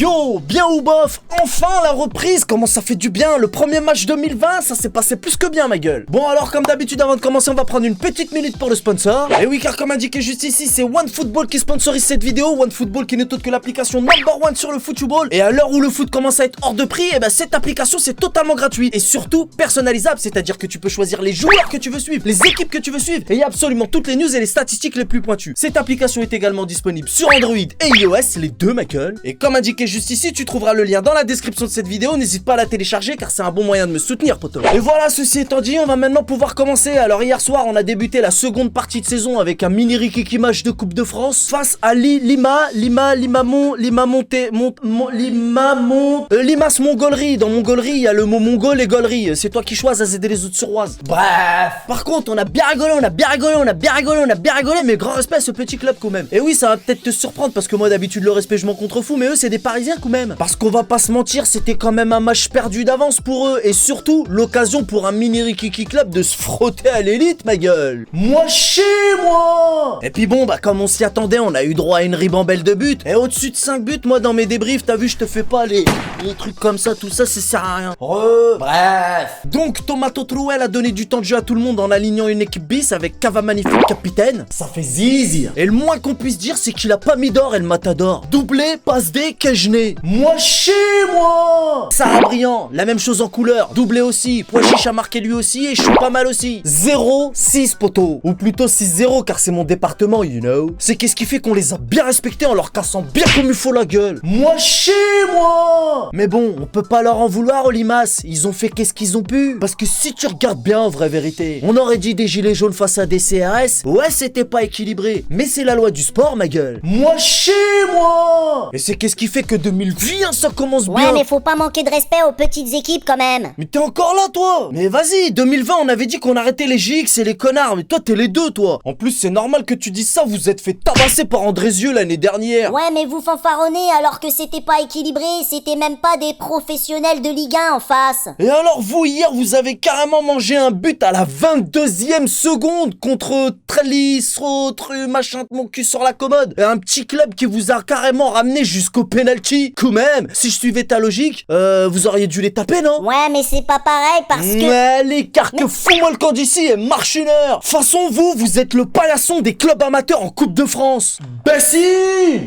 Yo, bien ou bof, enfin la reprise, comment ça fait du bien. Le premier match 2020, ça s'est passé plus que bien ma gueule. Bon alors comme d'habitude avant de commencer on va prendre une petite minute pour le sponsor. Et oui car comme indiqué juste ici c'est OneFootball qui sponsorise cette vidéo. OneFootball qui n'est autre que l'application number one sur le football. Et à l'heure où le foot commence à être hors de prix, et ben cette application c'est totalement gratuit. Et surtout personnalisable, c'est-à-dire que tu peux choisir les joueurs que tu veux suivre, les équipes que tu veux suivre. Et il y a absolument toutes les news et les statistiques les plus pointues. Cette application est également disponible sur Android et iOS, les deux ma gueule. Et comme indiqué juste ici, tu trouveras le lien dans la description de cette vidéo. N'hésite pas à la télécharger car c'est un bon moyen de me soutenir, poto. Et voilà, ceci étant dit, on va maintenant pouvoir commencer. Alors hier soir, on a débuté la seconde partie de saison avec un mini rikiki match de Coupe de France face à Limas Mongolerie. Dans Mongolerie, il y a le mot mongol et golerie. C'est toi qui choisis à aider les autres sur Oise. Bref. Par contre, on a bien rigolé, mais grand respect à ce petit club quand même. Et oui, ça va peut-être te surprendre parce que moi d'habitude le respect je m'en contrefous, mais eux c'est des Parisiens quand même. Parce qu'on va pas se mentir, c'était quand même un match perdu d'avance pour eux. Et surtout, l'occasion pour un mini rikiki club de se frotter à l'élite, ma gueule. Moi chez moi. Et puis bon, bah comme on s'y attendait, on a eu droit à une ribambelle de buts. Et au-dessus de 5 buts, moi dans mes débriefs, t'as vu, je te fais pas les trucs comme ça, tout ça, ça sert à rien. Bref. Donc Tomato Trouel a donné du temps de jeu à tout le monde en alignant une équipe bis avec Cava Magnifique capitaine. Ça fait zizi. Et le moins qu'on puisse dire, c'est qu'il a pas mis d'or et le matador. Doublé, passe D, Kejné. Moi chez moi. Sarah Briand, la même chose en couleur. Doublé aussi. Pois Chiche a marqué lui aussi et je suis pas mal aussi. 0-6 poteau. Ou plutôt 6-0 car c'est mon département, you know. C'est qu'est-ce qui fait qu'on les a bien respectés en leur cassant bien comme il faut la gueule. Moi chez moi. Mais bon, on peut pas leur en vouloir aux limaces. Ils ont fait qu'est-ce qu'ils ont pu. Parce que si tu regardes bien en vraie vérité, on aurait dit des gilets jaunes face à des CRS. Ouais, c'était pas équilibré. Mais c'est la loi du sport, ma gueule. Moi chez moi. Et c'est qu'est-ce qui fait que 2020 ça commence bien. Ouais, mais faut pas manquer de respect aux petites équipes quand même. Mais t'es encore là, toi. Mais vas-y, 2020, on avait dit qu'on arrêtait les GX et les connards. Mais toi, t'es les deux, toi. En plus, c'est normal que tu dises ça. Vous êtes fait tabasser par Andrézieux l'année dernière. Ouais, mais vous fanfaronnez alors que c'était pas équilibré. C'était même pas des professionnels de Ligue 1 en face. Et alors, vous, hier, vous avez carrément mangé un but à la 22e seconde contre Trellis, machin de mon cul sur la commode. Et un petit club qui vous a carrément ramené jusqu'au penalty. Quand même, si je suivais ta logique, vous auriez dû les taper, non? Ouais, mais c'est pas pareil parce que... Mais les carques, fous-moi le camp d'ici et marche une heure. Façon, vous êtes le paillasson des clubs amateurs en Coupe de France. Bessie.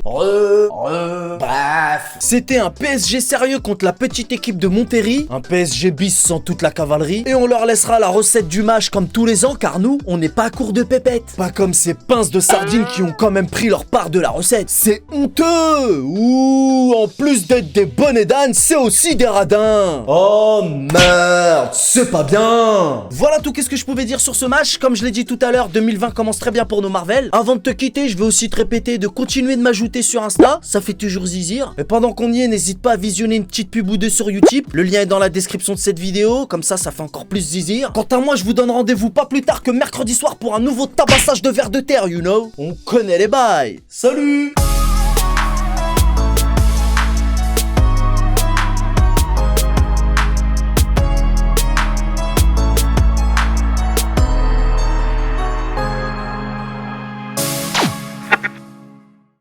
Bref. C'était un PSG sérieux contre la petite équipe de Monterrey. Un PSG bis sans toute la cavalerie. Et on leur laissera la recette du match comme tous les ans car nous, on n'est pas à court de pépettes. Pas comme ces pinces de sardines qui ont quand même pris leur part de la recette. C'est honteux. Ouh, en plus d'être des bonnets d'âne, c'est aussi des radins. Oh merde, c'est pas bien. Voilà tout qu'est-ce que je pouvais dire sur ce match. Comme je l'ai dit tout à l'heure, 2020 commence très bien pour nos Marvel. Avant de te quitter, je vais aussi te répéter de continuer de m'ajouter sur Insta. Ça fait toujours zizir. Et pendant qu'on y est, n'hésite pas à visionner une petite pub ou deux sur Utip. Le lien est dans la description de cette vidéo. Comme ça fait encore plus zizir. Quant à moi, je vous donne rendez-vous pas plus tard que mercredi soir pour un nouveau tabassage de vers de terre, you know. On connaît les bails. Salut!